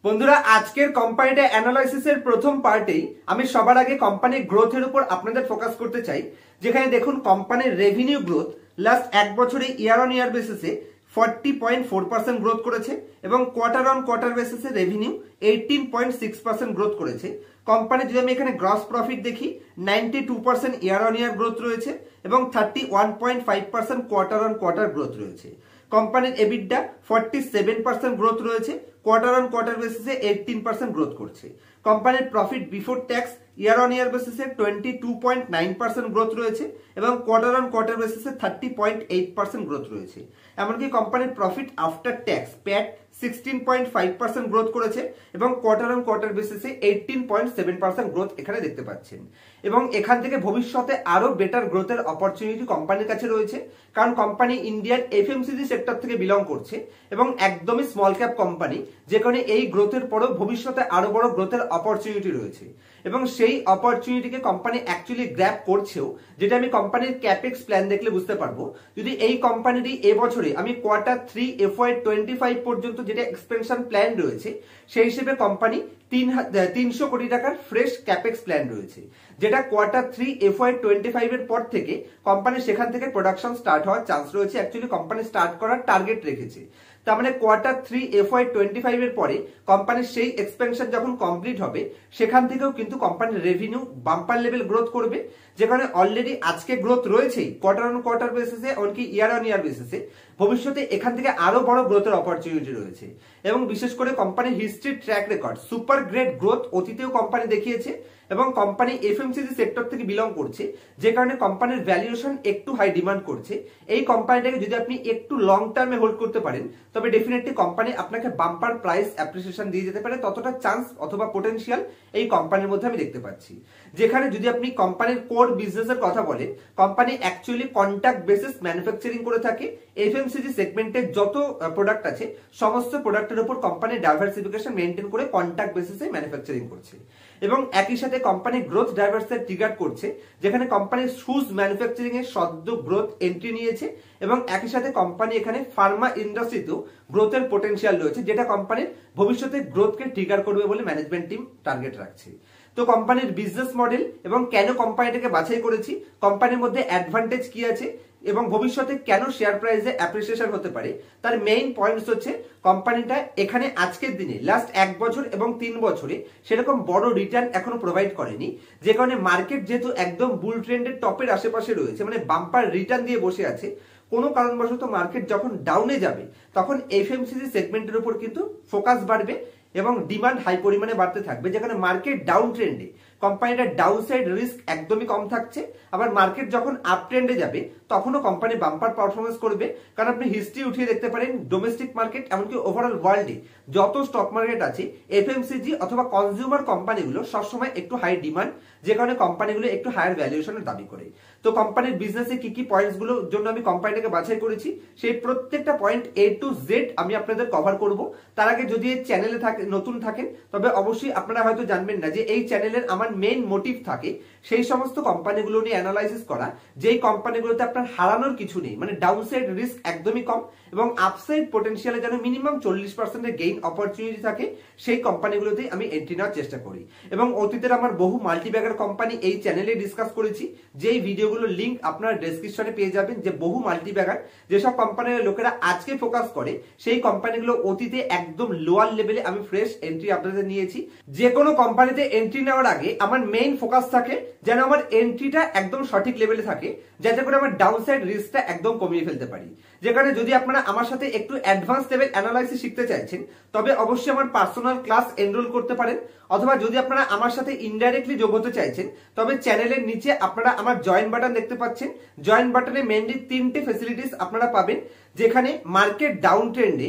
বন্ধুরা আজকের কোম্পানিটা অ্যানালাইসিসের প্রথম পার্টেই আমি সবার আগে কোম্পানির গ্রোথের উপর আপনাদের ফোকাস করতে চাই। যেখানে দেখুন কোম্পানির রেভিনিউ গ্রোথ লাস্ট এক বছরে ইয়ার অন ইয়ার বেসিসে 40.4% গ্রোথ করেছে এবং কোয়ার্টার অন কোয়ার্টার বেসিসে রেভিনিউ 18.6% গ্রোথ করেছে। কোম্পানি যদি আমি এখানে গ্রস প্রফিট দেখি 92% ইয়ার অন ইয়ার গ্রোথ রয়েছে এবং 31.5% কোয়ার্টার অন কোয়ার্টার গ্রোথ রয়েছে। কোম্পানির এবিডা 47% গ্রোথ রয়েছে, কোয়ার্টার অন কোয়ার্টার বেসিসে 18% গ্রোথ করছে। কোম্পানির profit before tax year on year বেসিসে 22.9% গ্রোথ রয়েছে এবং কোয়ার্টার অন কোয়ার্টার বেসিসে 30.8% গ্রোথ রয়েছে। এমনকি কোম্পানির প্রফিট আফটার ট্যাক্স প্যাট 16.5% গ্রোথ করেছে এবং কোয়ার্টার অন কোয়ার্টার বেসিসে 18.7% গ্রোথ এখানে দেখতে পাচ্ছেন। এবং এখান থেকে ভবিষ্যতে আরো বেটার গ্রোথের অপরচুনিটি কোম্পানির কাছে রয়েছে, কারণ কোম্পানি ইন্ডিয়ার এফএমসিজি সেক্টর থেকে বিলং করছে এবং একদমই স্মল ক্যাপ কোম্পানি, যে কারণে এই গ্রোথের পরেও ভবিষ্যতে আরো বড় গ্রোথের অপরচুনিটি রয়েছে এবং সেই অপরচুনিটিকে কোম্পানি অ্যাকচুয়ালি গ্র্যাব করছেও, যেটা আমি কোম্পানির ক্যাপেক্স প্ল্যান দেখলে বুঝতে পারবো। যদি এই কোম্পানিটি এবছরে আমি কোয়ার্টার 3 FY25 পর্যন্ত যেটা এক্সপেনশন প্ল্যান রয়েছে, সেই হিসেবে কোম্পানি 300 কোটি টাকার ফ্রেশ ক্যাপেক্স প্ল্যান রয়েছে, যেটা কোয়ার্টার 3 FY25 এর পর থেকে কোম্পানি সেখান থেকে প্রোডাকশন স্টার্ট হওয়ার চান্স রয়েছে। অ্যাকচুয়ালি কোম্পানি স্টার্ট করার টার্গেট রেখেছে। তার মানে কোয়ার্টার 3 FY25 এর পরে কোম্পানির সেই এক্সপেনশন যখন কমপ্লিট হবে, সেখান থেকেও কিন্তু কোম্পানির রেভিনিউ বাম্পার লেভেল গ্রোথ করবে, যেখানে অলরেডি আজকে গ্রোথ রয়েছেই কোয়ার্টার অন কোয়ার্টার বেসিসে, এমনকি ইয়ার অন ইয়ার বেসিসে। ভবিষ্যতে এখান থেকে আরো বড় গ্রোথের অপরচুনিটি রয়েছে এবং বিশেষ করে কোম্পানির history track record super great growth অতীতেও কোম্পানি দেখিয়েছে এবং কোম্পানি এফএমসিজি সেক্টর থেকে বিলং করছে, যে কারণে কোম্পানির ভ্যালুয়েশন একটু হাই ডিমান্ড করছে। এই কোম্পানিটাকে যদি আপনি একটু লং টার্মে হোল্ড করতে পারেন, তবে ডেফিনেটলি কোম্পানি আপনাকে বাম্পার প্রাইস অ্যাপ্রিসিয়েশন দিয়ে যেতে পারে। ততটা চান্স অথবা পোটেনশিয়াল এই কোম্পানির মধ্যে আমি দেখতে পাচ্ছি। যেখানে যদি আপনি কোম্পানির কোর বিজনেসের কথা বলেন, company actually contract basis manufacturing করে থাকে। এফএমসিজি সেগমেন্টের যত প্রোডাক্ট আছে সমস্ত প্রোডাক্টের উপর কোম্পানি ডাইভার্সিফিকেশন মেনটেন করে কন্ট্রাক্ট বেসিসে ম্যানুফ্যাকচারিং করছে এবং একই সাথে কোম্পানি গ্রোথ ড্রাইভার্সের ট্রিগার করছে, যেখানে কোম্পানি শুজ ম্যানুফ্যাকচারিং এর সদ্য গ্রোথ এন্ট্রি নিয়েছে এবং একই সাথে কোম্পানি এখানে ফার্মা ইন্ডাস্ট্রিতেও গ্রোথের পোটেনশিয়াল রয়েছে, যেটা কোম্পানির ভবিষ্যতে গ্রোথকে ট্রিগার করবে বলে ম্যানেজমেন্ট টিম টার্গেট রাখছে। তো কোম্পানির বিজনেস মডেল এবং কেন কোম্পানিটাকে বাছাই করেছি, কোম্পানির মধ্যে অ্যাডভান্টেজ কি আছে এবং ভবিষ্যতে কেন শেয়ার প্রাইসে অ্যাপ্রিসিয়েশন হতে পারে, তার মেইন পয়েন্টস হচ্ছে কোম্পানিটা এখানে আজকের দিনে লাস্ট 1 বছর এবং 3 বছরে সেরকম বড় রিটার্ন এখনো প্রোভাইড করেনি, যে কারণে মার্কেট যেহেতু একদম বুল ট্রেন্ডের টপের আশেপাশে রয়েছে, মানে বাম্পার রিটার্ন দিয়ে বসে আছে, কোনো কারণবশত মার্কেট যখন ডাউনে যাবে তখন এফএমসিজি সেগমেন্টের উপর কিন্তু ফোকাস বাড়বে এবং ডিমান্ড হাই পরিমাণে বাড়তে থাকবে। যেখানে মার্কেট ডাউন ট্রেন্ডে কোম্পানিটার ডাউনসাইড রিস্ক একদমই কম থাকছে, আবার মার্কেট যখন আপ ট্রেন্ডে যাবে তখনও কোম্পানি বাম্পার পারফরমেন্স করবে। কারণ আপনি হিস্ট্রি উঠিয়ে দেখতে পারেন, ডোমেস্টিক মার্কেট এমনকি ওভারঅল ওয়ার্ল্ডে যত স্টক মার্কেট আছে, এফএমসিজি অথবা কনজিউমার কোম্পানিগুলো সবসময় একটু হাই ডিমান্ড, যে কারণে কোম্পানিগুলো একটু হায়ার ভ্যালুয়েশনের দাবি করে। তো কোম্পানির বিজনেসে কি কি পয়েন্টস গুলোর জন্য আমি কোম্পানিটাকে বাছাই করেছি, সেই প্রত্যেকটা পয়েন্ট A to Z আমি আপনাদের কভার করব। তার আগে যদি এই চ্যানেলে নতুন থাকেন, তবে অবশ্যই আপনারা হয়তো জানবেন না যে এই চ্যানেলের আমার মেইন মোটিভ থাকে সেই সমস্ত কোম্পানিগুলো নিয়ে অ্যানালাইসিস করা, যেই কোম্পানিগুলোতে আপনার হারানোর কিছু নেই, মানে ডাউনসাইড রিস্ক একদমই কম এবং আপসাইড পোটেনশিয়ালে যেন মিনিমাম 40% গেইন অপরচুনিটি থাকে, সেই কোম্পানিগুলোতেই আমি এন্ট্রি নেওয়ার চেষ্টা করি। এবং অতীতের আমার বহু মাল্টিব্যাগার কোম্পানি এই চ্যানেলে ডিসকাস করেছি, যেই ভিডিওগুলোর লিঙ্ক আপনারা ডেসক্রিপশনে পেয়ে যাবেন। যে বহু মাল্টিব্যাগার যেসব কোম্পানির লোকেরা আজকে ফোকাস করে, সেই কোম্পানিগুলো অতীতে একদম লোয়ার লেভেলে আমি ফ্রেশ এন্ট্রি আপনাদের নিয়েছি। যে কোনো কোম্পানিতে এন্ট্রি নেওয়ার আগে আমার মেইন ফোকাস থাকে যেন আমার এন্ট্রিটা একদম সঠিক লেভেলে থাকে, যাতে করে আমার ডাউনসাইড রিস্কটা একদম কমিয়ে ফেলতে পারি। যেখানে যদি আপনারা আমার সাথে একটু অ্যাডভান্স লেভেল অ্যানালাইসিস শিখতে চাইছেন, তবে অবশ্যই আমার পার্সোনাল ক্লাস এনরোল করতে পারেন, অথবা যদি আপনারা আমার সাথে ইনডাইরেক্টলি যোগ হতে চাইছেন, তবে চ্যানেলের নিচে আপনারা আমার জয়েন বাটন দেখতে পাচ্ছেন। জয়েন বাটনে মেইনলি 3টে ফ্যাসিলিটিস আপনারা পাবেন, যেখানে মার্কেট ডাউন ট্রেন্ডে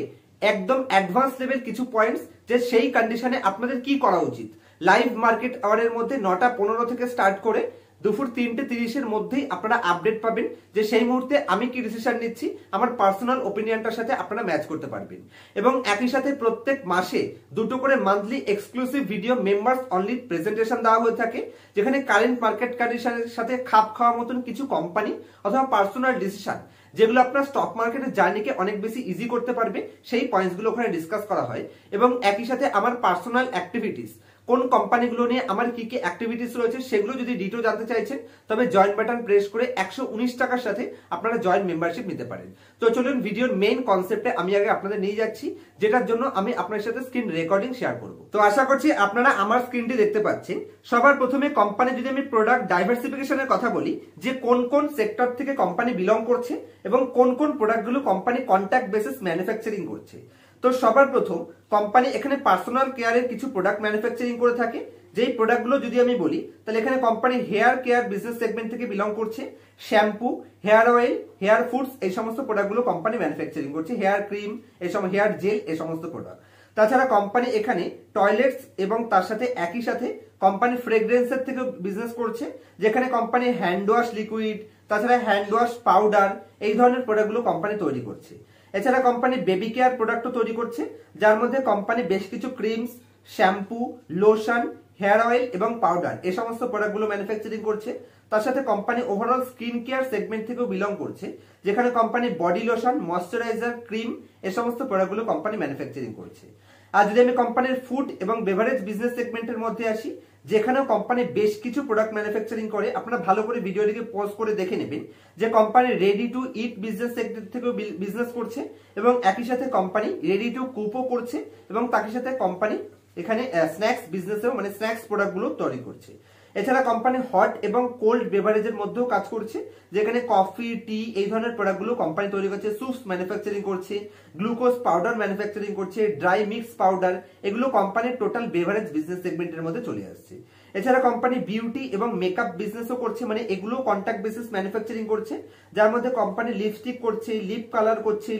একদম অ্যাডভান্স লেভেল কিছু পয়েন্টস, যে সেই কন্ডিশনে আপনাদের কি করা উচিত। লাইভ মার্কেট আওয়ারের মধ্যে 9টা 15 থেকে স্টার্ট করে দুপুর 3টে 30-এর মধ্যেই আপনারা আপডেট পাবেন, যে সেই মুহূর্তে আমি কি ডিসিশন নিচ্ছি আমার পার্সোনাল ওপিনিয়নটার সাথে আপনারা ম্যাচ করতে পারবেন। এবং একই সাথে প্রত্যেক মাসে 2টো করে monthly exclusive video members only presentation দেওয়া হয়ে থাকে, যেখানে কারেন্ট মার্কেট কন্ডিশনের সাথে খাপ খাওয়ার মতন কিছু কোম্পানি অথবা পার্সোনাল ডিসিশন যেগুলো আপনার স্টক মার্কেটের জার্নিকে অনেক বেশি ইজি করতে পারবে, সেই পয়েন্টসগুলো ওখানে ডিসকাস করা হয়। এবং একই সাথে আমার পার্সোনাল অ্যাক্টিভিটিস, কোন কোম্পানিগুলো নিয়ে আমার কি কি অ্যাক্টিভিটিস রয়েছে সেগুলো যদি ডিটেইল জানতে চাইছেন তবে জয়েন বাটন প্রেস করে 119 টাকার সাথে আপনারা জয়েন মেম্বারশিপ নিতে পারেন। তো চলুন ভিডিওর মেইন কনসেপ্টে আমি আগে আপনাদের নিয়ে যাচ্ছি, যেটার জন্য আমি আপনার সাথে স্ক্রিন রেকর্ডিং শেয়ার করব। তো আশা করছি আপনারা আমার স্ক্রিনটি দেখতে পাচ্ছেন। সবার প্রথমে কোম্পানি যদি আমি প্রোডাক্ট ডাইভার্সিফিকেশনের কথা বলি, যে কোন কোন সেক্টর থেকে কোম্পানি বিলং করছে এবং কোন কোন প্রোডাক্টগুলো কোম্পানি কন্ট্রাক্ট বেসিস ম্যানুফ্যাকচারিং করছে। তো সবার প্রথম কোম্পানি এখানে পার্সোনাল কেয়ারের কিছু প্রোডাক্ট ম্যানুফ্যাকচারিং করে থাকে। যেই প্রোডাক্টগুলো যদি আমি বলি তাহলে এখানে company hair care business segment থেকে বিলং করছে। Shampoo, hair oil, hair foods এই সমস্ত প্রোডাক্টগুলো কোম্পানি ম্যানুফ্যাকচারিং করছে। হেয়ার ক্রিম, এই সমস্ত হেয়ার জেল, এই সমস্ত প্রোডাক্ট। তাছাড়া কোম্পানি এখানে টয়লেটস এবং তার সাথে একই সাথে কোম্পানি ফ্রেগ্রেন্সের থেকে বিজনেস করছে, যেখানে কোম্পানি হ্যান্ড ওয়াশ লিকুইড, তাছাড়া হ্যান্ড ওয়াশ পাউডার, এই ধরনের প্রোডাক্টগুলো কোম্পানি তৈরি করছে। এছাড়া কোম্পানি বেবি কেয়ার প্রোডাক্টও তৈরি করছে, যার মধ্যে কোম্পানি বেশ কিছু creams, shampoo, lotion, hair oil এবং পাউডার এই সমস্ত প্রোডাক্টগুলো ম্যানুফ্যাকচারিং করছে। তার সাথে company overall skin care segment থেকেও বিলং করছে, যেখানে company body lotion, moisturiser, cream এই সমস্ত প্রোডাক্টগুলো কোম্পানি ম্যানুফ্যাকচারিং করছে। আর যদি আমি কোম্পানির ফুড এবং বেভারেজ বিজনেস সেগমেন্টের মধ্যে আসি, যেখানেও কোম্পানি বেশ কিছু প্রোডাক্ট ম্যানুফ্যাকচারিং করে, আপনারা ভালো করে ভিডিওটিকে পজ করে দেখে নেবেন যে company ready to it business sector থেকেও বিজনেস করছে এবং একই সাথে কোম্পানি রেডি টু কুকও করছে এবং তার সাথে কোম্পানি এখানে স্ন্যাক্স বিজনেসেও মানে স্ন্যাক্স প্রোডাক্টগুলো তৈরি করছে। এছাড়া কোম্পানি হট এবং কোল্ড বেভারেজের মধ্যেও কাজ করছে, যেখানে কফি, টি এই ধরনের প্রোডাক্টগুলো কোম্পানি তৈরি করছে। সুপস ম্যানুফ্যাকচারিং করছে, গ্লুকোজ পাউডার ম্যানুফ্যাকচারিং করছে, ড্রাই মিক্স পাউডার, এগুলো কোম্পানির টোটাল বেভারেজ বিজনেস সেগমেন্টের মধ্যে চলে আসছে। এছাড়া কোম্পানি বিউটি এবং মেকআপ বিজনেসও করছে, মানে এগুলো কন্ট্রাক্ট বেসিস ম্যানুফ্যাকচারিং করছে, যার মধ্যে কোম্পানি লিপস্টিক করছে, লিপ কালার করছে,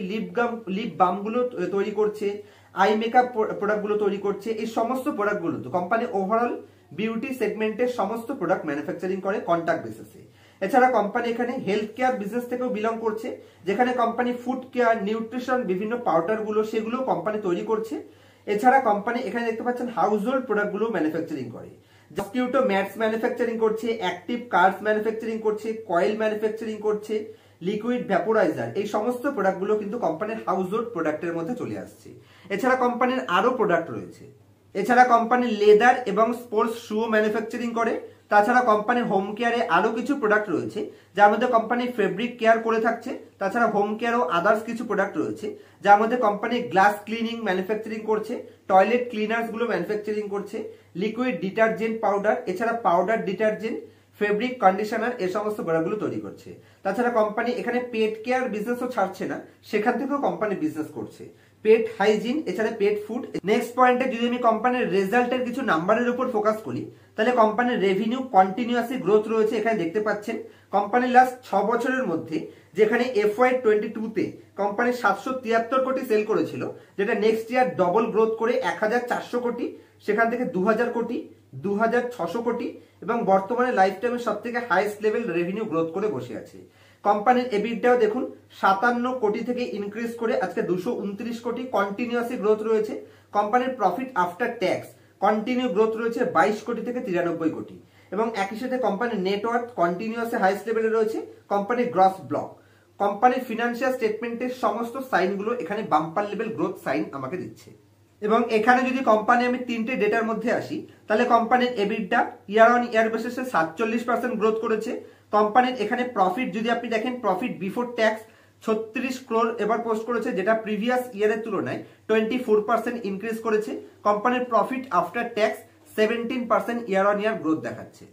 লিপ বামগুলো তৈরি করছে, আই মেকআপ প্রোডাক্টগুলো তৈরি করছে। এই সমস্ত প্রোডাক্টগুলো তো কোম্পানি ওভারঅল বিউটি সেগমেন্টের সমস্ত প্রোডাক্ট ম্যানুফ্যাকচারিং করে কন্ট্রাক্ট বেসিসে। এছাড়া কোম্পানি এখানে হেলথ কেয়ার বিজনেস থেকেও বিলং করছে, যেখানে কোম্পানি ফুড কেয়ার, নিউট্রিশন, বিভিন্ন পাউডারগুলো সেগুলো কোম্পানি তৈরি করছে। এছাড়া কোম্পানি এখানে দেখতে পাচ্ছেন হাউস হোল্ড প্রোডাক্টগুলো ম্যানুফ্যাকচারিং করে, মসকিউটো ম্যাটস ম্যানুফ্যাকচারিং করছে, অ্যাক্টিভ কার্ডস ম্যানুফ্যাকচারিং করছে, কয়েল ম্যানুফ্যাকচারিং করছে, লিকুইড ভ্যাপোরাইজার, এই সমস্ত প্রোডাক্টগুলো কিন্তু কোম্পানির হাউস হোল্ড প্রোডাক্টের মধ্যে চলে আসছে। এছাড়া কোম্পানির আরো প্রোডাক্ট রয়েছে। এছাড়া কোম্পানি লেদার এবং স্পোর্টস শু ম্যানুফ্যাকচারিং করে। তাছাড়া কোম্পানির হোম কেয়ারে আরো কিছু প্রোডাক্ট রয়েছে, যার মধ্যে কোম্পানি ফেব্রিক কেয়ার করে থাকছে। তাছাড়া হোম কেয়ার ও আদার্স কিছু প্রোডাক্ট রয়েছে, যার মধ্যে কোম্পানি গ্লাস ক্লিনিং ম্যানুফ্যাকচারিং করছে, টয়লেট ক্লিনার্স গুলো ম্যানুফ্যাকচারিং করছে, লিকুইড ডিটারজেন্ট পাউডার, এছাড়া পাউডার ডিটারজেন্ট, ফেব্রিক কন্ডিশনার এই সমস্ত প্রোডাক্টগুলো তৈরি করছে। তাছাড়া কোম্পানি এখানে পেট কেয়ার বিজনেসও ছাড়ছে না, সেখান থেকেও কোম্পানি বিজনেস করছে, পেট হাইজিন, এছাড়া পেট ফুড। নেক্সট পয়েন্টে যদি আমি কোম্পানির রেজাল্টের কিছু নাম্বারের উপর ফোকাস করি, তাহলে কোম্পানির রেভিনিউ কন্টিনিউয়াসলি গ্রোথ রয়েছে। এখানে দেখতে পাচ্ছেন কোম্পানি লাস্ট 6 বছরের মধ্যে, যেখানে FY22 তে কোম্পানি 773 কোটি সেল করেছিল, যেটা নেক্সট ইয়ার ডবল গ্রোথ করে 1400 কোটি, সেখান থেকে 2000 কোটি, 2600 কোটি এবং বর্তমানে লাইফ টাইমের সব থেকে হাইস্ট লেভেল রেভিনিউ গ্রোথ করে বসে আছে। কোম্পানির এবিটাও দেখুন 57 কোটি থেকে ইনক্রিজ করে আজকে 229 কোটি, কন্টিনিউয়াসলি গ্রোথ রয়েছে। কোম্পানির profit after tax continue growth রয়েছে 22 কোটি থেকে 93 কোটি এবং একই সাথে কোম্পানির নেটওয়ার্থ কন্টিনিউয়াসলি হাইস্ট লেভেলে রয়েছে। কোম্পানির গ্রস ব্লক, কোম্পানির ফিনান্সিয়াল স্টেটমেন্টের সমস্ত সাইনগুলো এখানে বাম্পার লেভেল গ্রোথ সাইন আমাকে দিচ্ছে। এবং এখানে যদি কোম্পানি আমি তিনটে ডেটার মধ্যে আসি, তাহলে কোম্পানির এবিটা ইয়ার অন ইয়ার বেসিসে 47% গ্রোথ করেছে। কোম্পানির এখানে প্রফিট যদি আপনি দেখেন, প্রফিট বিফোর ট্যাক্স 36 ক্রোর এবার পোস্ট করেছে, যেটা প্রিভিয়াস ইয়ারের তুলনায় 24% ইনক্রিজ করেছে। কোম্পানির profit after tax 17% year on year growth দেখাচ্ছে।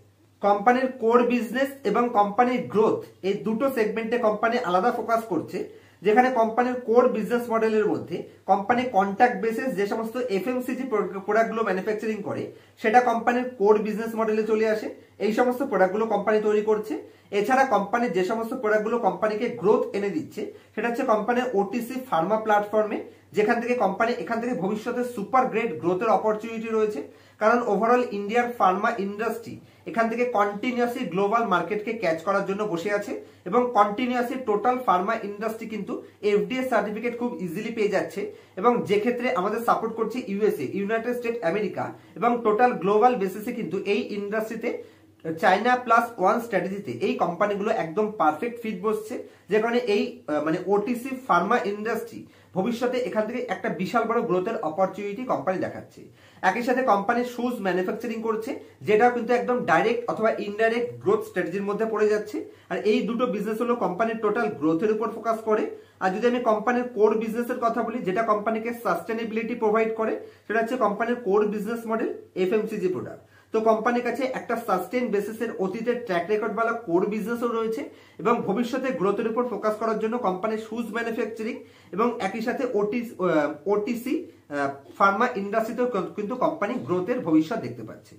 কোম্পানির কোর বিজনেস এবং কোম্পানির গ্রোথ এই দুটো সেগমেন্টে কোম্পানি আলাদা ফোকাস করছে, যেখানে কোম্পানির কোর বিজনেস মডেলের মধ্যে কোম্পানি কন্ট্রাক্ট বেসিস যে সমস্ত এফএমসিজি প্রোডাক্টগুলো ম্যানুফ্যাকচারিং করে, সেটা কোম্পানির কোর বিজনেস মডেলে চলে আসে। এই সমস্ত প্রোডাক্টগুলো কোম্পানি তৈরি করছে। এছাড়া কোম্পানির যে সমস্ত প্রোডাক্টগুলো কোম্পানিকে গ্রোথ এনে দিচ্ছে, সেটা হচ্ছে কোম্পানির ওটিসি ফার্মা প্ল্যাটফর্মে, যেখান থেকে কোম্পানি এখান থেকে ভবিষ্যতে সুপার গ্রেট গ্রোথের অপরচুনিটি রয়েছে। কারণ ওভারঅল ইন্ডিয়ার ফার্মা ইন্ডাস্ট্রি এখান থেকে কন্টিনিউয়াসলি গ্লোবাল মার্কেটকে ক্যাচ করার জন্য বসে আছে এবং কন্টিনিউয়াসলি টোটাল ফার্মা ইন্ডাস্ট্রি কিন্তু এফডিএ সার্টিফিকেট খুব ইজিলি পেয়ে যাচ্ছে এবং যে ক্ষেত্রে আমাদের সাপোর্ট করছে ইউএসএ, ইউনাইটেড স্টেট আমেরিকা এবং টোটাল গ্লোবাল বেসিসে কিন্তু এই ইন্ডাস্ট্রিতে চায়না প্লাস ওয়ান স্ট্র্যাটেজিতে এই কোম্পানিগুলো একদম পারফেক্ট ফিট বসছে, যে কারণে এই মানে ওটিসি ফার্মা ইন্ডাস্ট্রি ভবিষ্যতে এখান থেকে একটা বিশাল বড় গ্রোথের অপরচুনিটি কোম্পানি দেখাচ্ছে। একই সাথে কোম্পানি শুজ ম্যানুফ্যাকচারিং করছে, যেটাও কিন্তু একদম ডাইরেক্ট অথবা ইনডাইরেক্ট গ্রোথ স্ট্র্যাটেজির মধ্যে পড়ে যাচ্ছে। আর এই দুটো বিজনেস হলো কোম্পানির টোটাল গ্রোথের উপর ফোকাস করে। আর যদি আমি কোম্পানির কোর বিজনেসের কথা বলি, যেটা কোম্পানিকে সাস্টেনেবিলিটি প্রোভাইড করে, সেটা হচ্ছে কোম্পানির core business model FMCG product. তো কোম্পানির কাছে একটা সাস্টেইন বেসিসের অতীতের ট্র্যাক রেকর্ড বালা কোর বিজনেসও রয়েছে এবং ভবিষ্যতে গ্রোথের উপর ফোকাস করার জন্য কোম্পানির শুজ ম্যানুফ্যাকচারিং এবং একই সাথে ওটিসি ফার্মা ইন্ডাস্ট্রিতেও কিন্তু কোম্পানি গ্রোথের ভবিষ্যৎ দেখতে পাচ্ছে।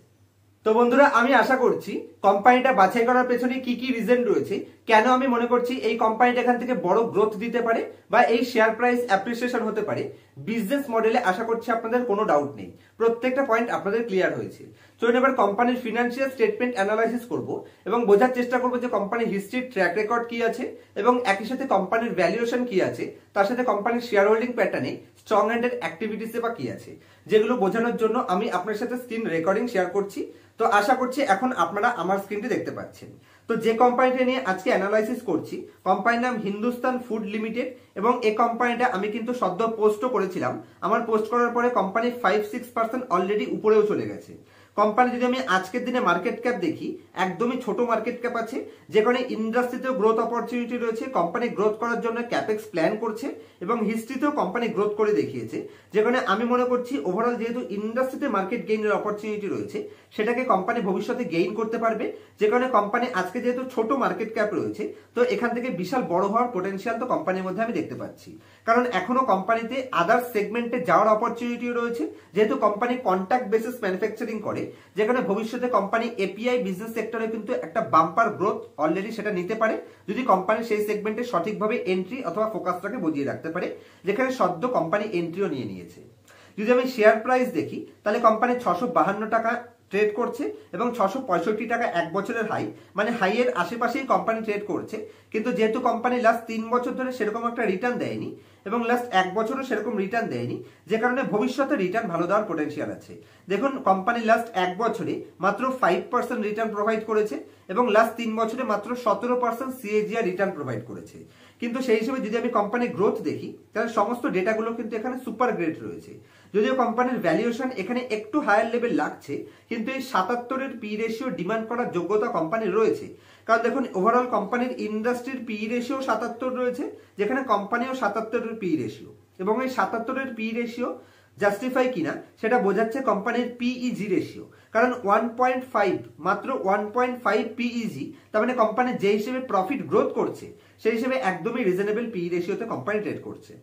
তো বন্ধুরা, আমি আশা করছি কোম্পানিটা বাছাই করার পেছনে কি কি রিজন রয়েছে, কেন আমি মনে করছি এই কোম্পানিটা এখান থেকে বড় গ্রোথ দিতে পারে বা এই শেয়ার প্রাইস অ্যাপ্রিসিয়েশন হতে পারে, বিজনেস মডেলে আশা করছি আপনাদের কোনো ডাউট নেই, প্রত্যেকটা পয়েন্ট আপনাদের ক্লিয়ার হয়েছে। চলুন এবার কোম্পানির ফিনান্সিয়াল স্টেটমেন্ট অ্যানালাইসিস করব এবং বোঝার চেষ্টা করব যে কোম্পানির হিস্ট্রি, ট্র্যাক রেকর্ড কি আছে এবং একই সাথে কোম্পানির ভ্যালুয়েশন কি আছে, তার সাথে কোম্পানির শেয়ার হোল্ডিং প্যাটার্নে স্ট্রং হ্যান্ডের অ্যাক্টিভিটিসে বা কি আছে, যেগুলো বোঝানোর জন্য আমি আপনার সাথে স্ক্রিন রেকর্ডিং শেয়ার করছি। তো আশা করছি এখন আপনারা আমার স্ক্রিনটি দেখতে পাচ্ছেন। তো যে কোম্পানিটা নিয়ে আজকে অ্যানালাইসিস করছি, কোম্পানির নাম হিন্দুস্তান ফুড লিমিটেড এবং এই কোম্পানিটা আমি কিন্তু সদ্য পোস্টও করেছিলাম। আমার পোস্ট করার পরে কোম্পানি 5-6% অলরেডি উপরেও চলে গেছে। কোম্পানি যদি আমি আজকের দিনে মার্কেট ক্যাপ দেখি, একদমই ছোট মার্কেট ক্যাপ আছে, যেখানে ইন্ডাস্ট্রিতেও গ্রোথ অপরচুনিটি রয়েছে। কোম্পানি গ্রোথ করার জন্য ক্যাপেক্স প্ল্যান করছে এবং হিস্ট্রিতেও কোম্পানি গ্রোথ করে দেখিয়েছে, যেখানে আমি মনে করছি ওভারঅল যেহেতু ইন্ডাস্ট্রিতে মার্কেট গেইনের অপরচুনিটি রয়েছে, সেটাকে কোম্পানি ভবিষ্যতে গেইন করতে পারবে। যে কারণে কোম্পানি আজকে যেহেতু ছোট মার্কেট ক্যাপ রয়েছে, তো এখান থেকে বিশাল বড় হওয়ার পোটেনশিয়াল তো কোম্পানির মধ্যে আমি দেখতে পাচ্ছি। কারণ এখনো কোম্পানিতে আদার্স সেগমেন্টে যাওয়ার অপরচুনিটি রয়েছে, যেহেতু কোম্পানি কন্ট্যাক্ট বেসিস ম্যানুফ্যাকচারিং করে, যেখানে ভবিষ্যতে কোম্পানি এপিআই বিজনেস সেক্টরে কিন্তু একটা বাম্পার গ্রোথ অলরেডি সেটা নিতে পারে, যদি কোম্পানি সেই সেগমেন্টে সঠিকভাবে এন্ট্রি অথবা ফোকাসটাকে বজিয়ে রাখতে পারে, যেখানে সদ্য কোম্পানি এন্ট্রিও নিয়ে নিয়েছে। যদি আমি শেয়ার প্রাইস দেখি, তাহলে কোম্পানি 652 টাকা ট্রেড করছে এবং 665 টাকা এক বছরের হাই, মানে হাইয়ের আশেপাশেই কোম্পানি ট্রেড করছে। কিন্তু যেহেতু কোম্পানি লাস্ট 3 বছর ধরে সেরকম একটা রিটার্ন দেয়নি এবং লাস্ট 1 বছরও সেরকম রিটার্ন দেয়নি, যে কারণে ভবিষ্যতে রিটার্ন ভালো দেওয়ার পোটেনশিয়াল আছে। দেখুন, কোম্পানি লাস্ট 1 বছরে মাত্র 5% রিটার্ন প্রোভাইড করেছে এবং লাস্ট 3 বছরে মাত্র 17% সিএজিআর রিটার্ন প্রোভাইড করেছে। কিন্তু সেই হিসেবে যদি আমি কোম্পানির গ্রোথ দেখি, তাহলে সমস্ত ডেটাগুলো কিন্তু এখানে সুপার গ্রেট রয়েছে। যদিও কোম্পানির ভ্যালুয়েশন এখানে একটু হায়ার লেভেল লাগছে, কিন্তু এই 77-এর পি রেশিও ডিমান্ড করার যোগ্যতা কোম্পানির রয়েছে। কারণ দেখুন, ওভারঅল কোম্পানির ইন্ডাস্ট্রির পি রেশিও 77 রয়েছে, যেখানে কোম্পানিও 77-এর পি রেশিও, এবং এই 77-এর পি রেশিও জাস্টিফাই কিনা সেটা বোঝাচ্ছে কোম্পানির পিইজি রেশিও। কারণ 1.5, মাত্র 1.5 পিইজি, তার মানে কোম্পানি যে হিসেবে প্রফিট গ্রোথ করছে, সেই হিসেবে একদমই রিজনেবল পি রেশিওতে কোম্পানি ট্রেড করছে।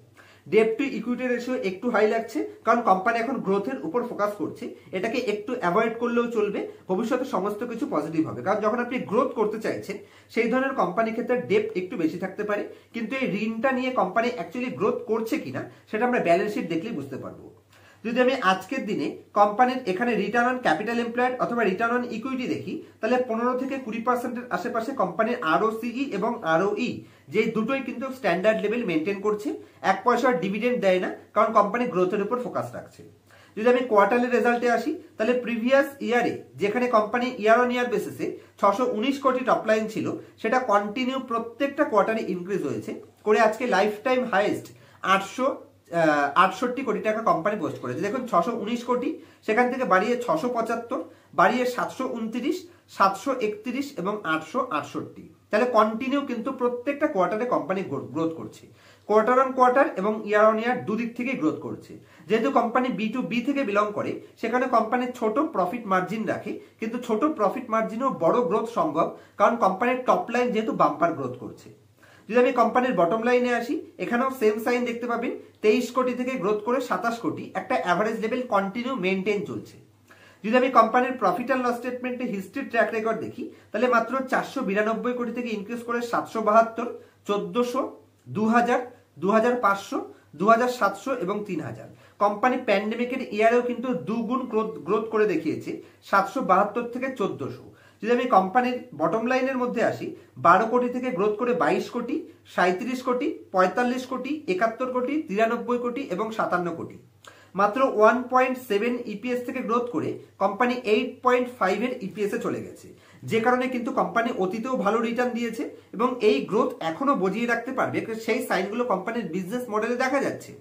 ডেট টু ইকুইটি রেশিও একটু হাই লাগছে, কারণ কোম্পানি এখন গ্রোথের উপর ফোকাস করছে। এটাকে একটু অ্যাভয়েড করলেও চলবে, ভবিষ্যতে সমস্ত কিছু পজিটিভ হবে। কারণ যখন আপনি গ্রোথ করতে চাইছেন, সেই ধরনের কোম্পানির ক্ষেত্রে ডেট একটু বেশি থাকতে পারে, কিন্তু এই ঋণটা নিয়ে কোম্পানি অ্যাকচুয়ালি গ্রোথ করছে কিনা সেটা আমরা ব্যালেন্স শিট দেখলেই বুঝতে পারবো। যদি আমি আজকের দিনে কোম্পানির এখানে রিটার্ন অন ক্যাপিটাল এমপ্লয়েড অথবা রিটার্ন অন ইকুইটি দেখি, তাহলে 15 থেকে 20%-এর আশেপাশে কোম্পানির আরওসিই এবং আরওই, যে দুটোই কিন্তু স্ট্যান্ডার্ড লেভেল মেনটেন করছে। 1 পয়সার ডিভিডেন্ড দেয় না, কারণ কোম্পানি গ্রোথের উপর ফোকাস রাখছে। যদি আমি কোয়ার্টারলি রেজাল্টে আসি, তাহলে প্রিভিয়াস ইয়ারে যেখানে কোম্পানি ইয়ার অন ইয়ার বেসিসে 619 কোটি টপ লাইন ছিল, সেটা কন্টিনিউ প্রত্যেকটা কোয়ার্টারে ইনক্রিজ হয়েছে করে আজকে লাইফ টাইম হাইয়েস্ট 868 কোটি টাকা কোম্পানি পোস্ট করেছে। দেখুন, 619 কোটি, সেখান থেকে বাড়িয়ে 675, বাড়িয়ে 729, 731 এবং 868। তাহলে কন্টিনিউ কিন্তু প্রত্যেকটা কোয়ার্টারে কোম্পানি গ্রোথ করছে। কোয়ার্টার অন কোয়ার্টার এবং ইয়ার অন ইয়ার দুদিক থেকেই গ্রোথ করছে। যেহেতু কোম্পানি B2B থেকে বিলং করে, সেখানে কোম্পানি ছোট প্রফিট মার্জিন রাখে, কিন্তু ছোট প্রফিট মার্জিনেও বড় গ্রোথ সম্ভব, কারণ কোম্পানির টপ লাইন যেহেতু বাম্পার গ্রোথ করছে। যদি আমি কোম্পানির বটম লাইনে আসি, এখানেও সেম সাইন দেখতে পাবেন, 23 কোটি থেকে গ্রোথ করে 27 কোটি, একটা অ্যাভারেজ লেভেল কন্টিনিউ মেনটেন চলছে। যদি আমি কোম্পানির প্রফিট অ্যান্ড লস স্টেটমেন্টে হিস্ট্রি ট্র্যাক রেকর্ড দেখি, তাহলে মাত্র 492 কোটি থেকে ইনক্রিজ করে 772, 1400, 2000, 2500, 2700 এবং 3000। কোম্পানি প্যান্ডেমিকের ইয়ারেও কিন্তু দুগুণ গ্রোথ করে দেখিয়েছে, 772 থেকে 1400। যদি আমি কোম্পানির বটম লাইনের মধ্যে আসি, 12 কোটি থেকে গ্রোথ করে 22 কোটি, 37 কোটি, 45 কোটি, 71 কোটি, 93 কোটি এবং 57 কোটি। মাত্র 1.7 ইপিএস থেকে গ্রোথ করে কোম্পানি 8.5 এর ইপিএস এ চলে গেছে, যে কারণে কিন্তু কোম্পানি অতীতেও ভালো রিটার্ন দিয়েছে এবং এই গ্রোথ এখনো বজিয়ে রাখতে পারবে, সেই সাইনগুলো কোম্পানির বিজনেস মডেলে দেখা যাচ্ছে।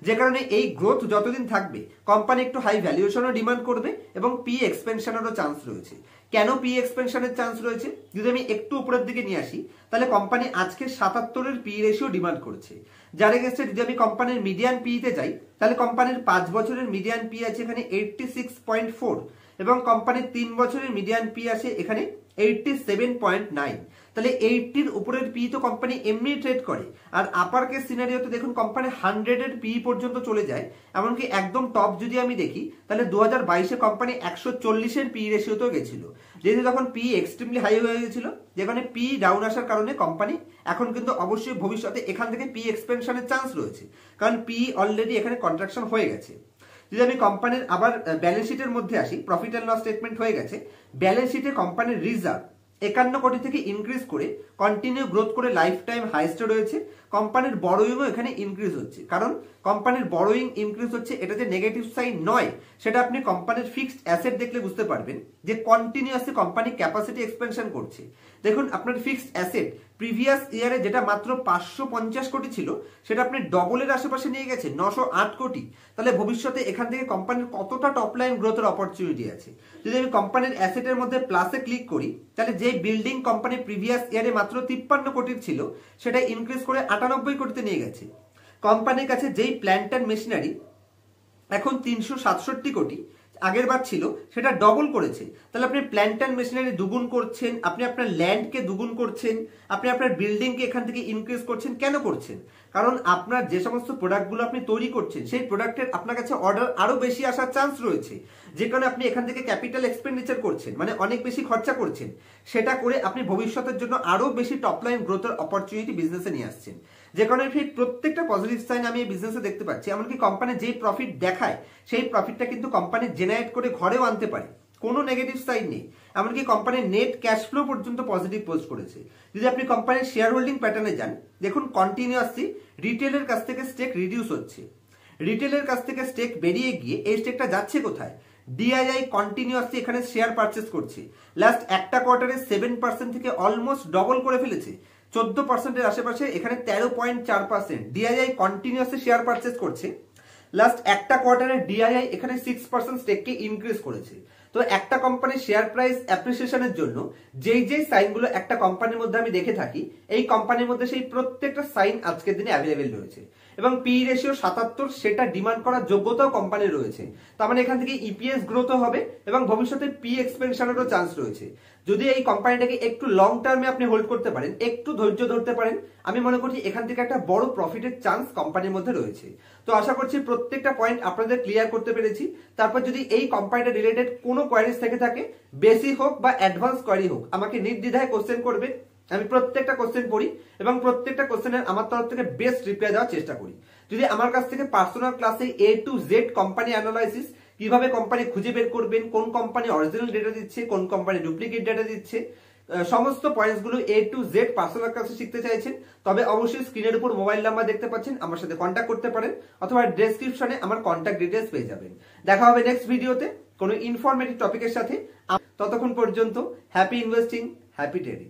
যে কারণে এই গ্রোথ যতদিন থাকবে কোম্পানি একটু হাই ভ্যালুয়েশনও ডিমান্ড করবে এবং পি এক্সপেনশনেরও চান্স রয়েছে। কেন পি এক্সপেনশনের চান্স রয়েছে, যদি আমি একটু উপরের দিকে নিয়ে আসি, তাহলে কোম্পানি আজকে 77-এর পি রেশিও ডিমান্ড করছে, যার এগেইনস্টে যদি আমি কোম্পানির মিডিয়ান পিতে যাই, তাহলে কোম্পানির 5 বছরের মিডিয়ান পি আছে এখানে 86.4 এবং কোম্পানির 3 বছরের মিডিয়ান পি আছে এখানে 87.9। তাহলে 80-র উপরের পি তো কোম্পানি এমনি ট্রেড করে, আর আপার কেস সিনারিওতে দেখুন কোম্পানি 100-এর পি পর্যন্ত চলে যায়। এমনকি একদম টপ যদি আমি দেখি, তাহলে 2022-এ কোম্পানি 140-এর পি রেশিওতেও গেছিল, যেহেতু তখন পি এক্সট্রিমলি হাই হয়ে গেছিল, যেখানে পি ডাউন আসার কারণে কোম্পানি এখন কিন্তু অবশ্যই ভবিষ্যতে এখান থেকে পি এক্সপেনশনের চান্স রয়েছে, কারণ পি অলরেডি এখানে কন্ট্রাকশন হয়ে গেছে। যদি আমি কোম্পানির আবার ব্যালেন্স শিটের মধ্যে আসি, প্রফিট অ্যান্ড লস স্টেটমেন্ট হয়ে গেছে, ব্যালেন্স শিটে কোম্পানির রিজার্ভ 51 কোটি থেকে ইনক্রিজ করে কন্টিনিউ গ্রোথ করে লাইফ টাইম হাইস্টে রয়েছে। কোম্পানির বড়োইংও এখানে ইনক্রিজ হচ্ছে, কারণ কোম্পানির বড়োইং ইনক্রিজ হচ্ছে, এটা যে নেগেটিভ সাইন নয়, সেটা আপনি কোম্পানির ফিক্সড অ্যাসেট দেখলে বুঝতে পারবেন যে কন্টিনিউয়াসলি কোম্পানি ক্যাপাসিটি এক্সপেনশন করছে। দেখুন আপনার ফিক্সড অ্যাসেট প্রিভিয়াস ইয়ারে যেটা মাত্র 550 কোটি ছিল, সেটা আপনি ডবলের আশেপাশে নিয়ে গেছে 908 কোটি। তাহলে ভবিষ্যতে এখান থেকে কোম্পানির কতটা টপ লাইন গ্রোথের অপরচুনিটি আছে। যদি আমি কোম্পানির অ্যাসেটের মধ্যে প্লাসে ক্লিক করি, তাহলে যে বিল্ডিং কোম্পানি প্রিভিয়াস ইয়ারে মাত্র 53 কোটির ছিল, সেটা ইনক্রিজ করে 98 কোটিতে নিয়ে গেছে। কোম্পানির কাছে যেই প্ল্যান্ট অ্যান্ড মেশিনারি এখন 367 কোটি আগের বার ছিল, সেটা ডবল করেছে। তাহলে আপনি প্ল্যান্ট অ্যান্ড মেশিনারি দুগুণ করছেন, আপনি আপনার ল্যান্ডকে দুগুণ করছেন, আপনি আপনার বিল্ডিংকে এখান থেকে ইনক্রিজ করছেন। কেন করছেন? কারণ আপনার যে সমস্ত প্রোডাক্টগুলো আপনি তৈরি করছেন, সেই প্রোডাক্টের আপনার কাছে অর্ডার আরো বেশি আসার চান্স রয়েছে, যে কারণে আপনি এখান থেকে ক্যাপিটাল এক্সপেন্ডিচার করছেন, মানে অনেক বেশি খরচা করছেন। সেটা করে আপনি ভবিষ্যতের জন্য আরো বেশি টপ লাইন গ্রোথের অপরচুনিটি বিজনেসে নিয়ে আসছেন, যে কারণে প্রত্যেকটা পজিটিভ সাইন আমি এই বিজনেসে দেখতে পাচ্ছি। এমনকি কোম্পানি যেই প্রফিট দেখায়, সেই প্রফিটটা কিন্তু কোম্পানি জেনারেট করে ঘরেও আনতে পারে, কোনো নেগেটিভ সাইড নেই। এমনকি কোম্পানির নেট ক্যাশ ফ্লো পর্যন্ত পজিটিভ পোস্ট করেছে। যদি আপনি কোম্পানির শেয়ার হোল্ডিং প্যাটার্নে যান, দেখুন কন্টিনিউয়াসলি রিটেলের কাছ থেকে স্টেক রিডিউস হচ্ছে, রিটেলের কাছ থেকে স্টেক বেরিয়ে গিয়ে এই স্টেকটা যাচ্ছে কোথায়? ডিআইআই কন্টিনিউয়াসলি এখানে শেয়ার পারচেস করছে, লাস্ট একটা কোয়ার্টারে 7% থেকে অলমোস্ট ডবল করে ফেলেছে, 14%-এর আশেপাশে এখানে 13.4%। ডিআইআই কন্টিনিউয়াসলি শেয়ার পারচেস করছে, লাস্ট একটা কোয়ার্টারে ডিআইআই এখানে 6% স্টেককে ইনক্রিজ করেছে। তো একটা কোম্পানির শেয়ার প্রাইস অ্যাপ্রিসিয়েশনের জন্য যেই যেই সাইনগুলো একটা কোম্পানির মধ্যে আমি দেখে থাকি, এই কোম্পানির মধ্যে সেই প্রত্যেকটা সাইন আজকের দিনে অ্যাভেলেবেল রয়েছে এবং পি রেশিও 77, সেটা ডিমান্ড করার যোগ্যতাও কোম্পানির রয়েছে। তার মানে এখান থেকে ইপিএস গ্রোথও হবে এবং ভবিষ্যতে পি এক্সপেনশনেরও চান্স রয়েছে। যদি এই কোম্পানিটাকে একটু লং টার্মে আপনি হোল্ড করতে পারেন, একটু ধৈর্য ধরতে পারেন, আমি মনে করছি এখান থেকে একটা বড় প্রফিটের চান্স কোম্পানির মধ্যে রয়েছে। তো আশা করছি প্রত্যেকটা পয়েন্ট আপনাদের ক্লিয়ার করতে পেরেছি। তারপর যদি এই কোম্পানিটা রিলেটেড কোনো কোয়ারিজ থেকে থাকে, বেসিক হোক বা অ্যাডভান্স কোয়ারি হোক, আমাকে নির্দ্বিধায় কোশ্চেন করবে। আমি প্রত্যেকটা কোশ্চেন পড়ি এবং প্রত্যেকটা কোশ্চেনের আমার তরফ থেকে বেস্ট রিপ্লাই দেওয়ার চেষ্টা করি। যদি আমার কাছ থেকে পার্সোনাল ক্লাসে A to Z company analysis, কিভাবে কোম্পানি খুঁজে বের করবেন, কোন কোম্পানি অরিজিনাল ডেটা দিচ্ছে, কোন কোম্পানি ডুপ্লিকেট ডেটা দিচ্ছে, সমস্ত পয়েন্টসগুলো A to Z পার্সোনাল ক্লাসে শিখতে চাইছেন, তবে অবশ্যই স্ক্রিনের উপর মোবাইল নাম্বার দেখতে পাচ্ছেন, আমার সাথে কন্ট্যাক্ট করতে পারেন, অথবা ডেসক্রিপশনে আমার কন্ট্যাক্ট ডিটেলস পেয়ে যাবেন। দেখা হবে নেক্সট ভিডিওতে কোনো ইনফরমেটিভ টপিকের সাথে। ততক্ষণ পর্যন্ত হ্যাপি ইনভেস্টিং, হ্যাপি ট্রেডিং।